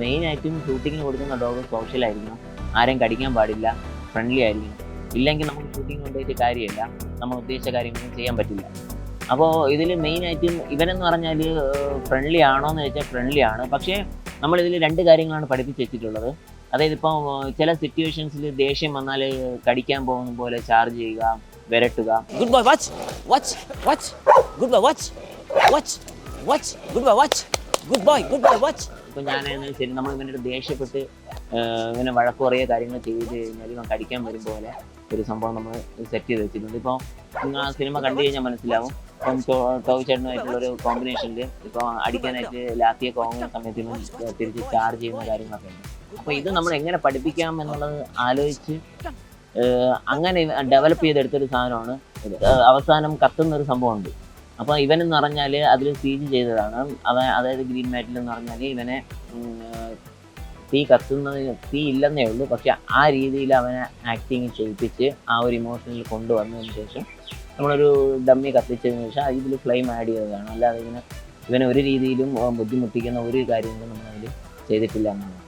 മെയിനായിട്ടും ഷൂട്ടിങ്ങിന് കൊടുക്കുന്ന ഡോഗ് സോഷ്യലായിരിക്കണം, ആരെയും കടിക്കാൻ പാടില്ല, ഫ്രണ്ട്ലി ആയിരിക്കണം. ഇല്ലെങ്കിൽ നമുക്ക് ഷൂട്ടിങ് കൊണ്ടുപോയിട്ട് കാര്യമില്ല, നമ്മൾ ഉദ്ദേശിച്ച കാര്യങ്ങളൊന്നും ചെയ്യാൻ പറ്റില്ല. അപ്പോൾ ഇതിൽ മെയിനായിട്ടും ഇവനെന്ന് പറഞ്ഞാൽ ഫ്രണ്ട്ലി ആണോ എന്ന് ചോദിച്ചാൽ ഫ്രണ്ട്ലി ആണ്. പക്ഷേ നമ്മളിതിൽ 2 കാര്യങ്ങളാണ് പഠിപ്പിച്ച് വെച്ചിട്ടുള്ളത്. അതായത് ഇപ്പോൾ ചില സിറ്റുവേഷൻസിൽ ദേഷ്യം വന്നാൽ കടിക്കാൻ പോകുന്ന പോലെ ചാർജ് ചെയ്യുക, വിരട്ടുക. Good boy, watch, watch, watch. Good boy, watch, watch, watch. Good boy, watch. Good boy, watch. ഇപ്പോൾ ഞാനെന്ന് ശരി നമ്മൾ ഇവനൊരു ദേഷ്യപ്പെട്ട് ഇങ്ങനെ വഴക്ക് കുറേ കാര്യങ്ങൾ ചെയ്ത് കഴിഞ്ഞാൽ ഇവൻ കടിക്കാൻ വരും പോലെ ഒരു സംഭവം നമ്മൾ സെറ്റ് ചെയ്ത് വെച്ചിട്ടുണ്ട്. ഇപ്പോൾ നിങ്ങൾ ആ സിനിമ കണ്ടു കഴിഞ്ഞാൽ മനസ്സിലാവും. ഇപ്പം ടോയ് ചേട്ടനുമായിട്ടുള്ളൊരു കോമ്പിനേഷനിൽ ഇപ്പോൾ അടിക്കാനായിട്ട് ലാത്തിയെ കോങ്ങുന്ന സമയത്ത് ഇവൻ തിരിച്ച് ചാർജ് ചെയ്യുന്ന കാര്യങ്ങളൊക്കെ ഉണ്ട്. അപ്പോൾ ഇത് നമ്മൾ എങ്ങനെ പഠിപ്പിക്കാം എന്നുള്ളത് ആലോചിച്ച് അങ്ങനെ ഡെവലപ്പ് ചെയ്തെടുത്തൊരു സാധനമാണ് ഇത്. അവസാനം കത്തുന്നൊരു സംഭവമുണ്ട്. അപ്പോൾ ഇവനെന്ന് പറഞ്ഞാൽ അതിൽ സീജ് ചെയ്തതാണ്. അതായത് ഗ്രീൻ മാറ്റിൽ എന്ന് പറഞ്ഞാൽ ഇവനെ തീ തീ ഇല്ലെന്നേ ഉള്ളൂ, പക്ഷെ ആ രീതിയിൽ അവനെ ആക്ടിങ് ചെയ്യിപ്പിച്ച് ആ ഒരു ഇമോഷനിൽ കൊണ്ടുവന്നതിന് ശേഷം നമ്മളൊരു ഡമ്മി കത്തിച്ചതിന് ശേഷം ഇതിൽ ഫ്ലെയിം ആഡ് ചെയ്തതാണ്. അല്ലാതെ ഇവനെ ഒരു രീതിയിലും ബുദ്ധിമുട്ടിക്കുന്ന ഒരു കാര്യങ്ങളും നമ്മളതിൽ ചെയ്തിട്ടില്ല എന്നാണ്.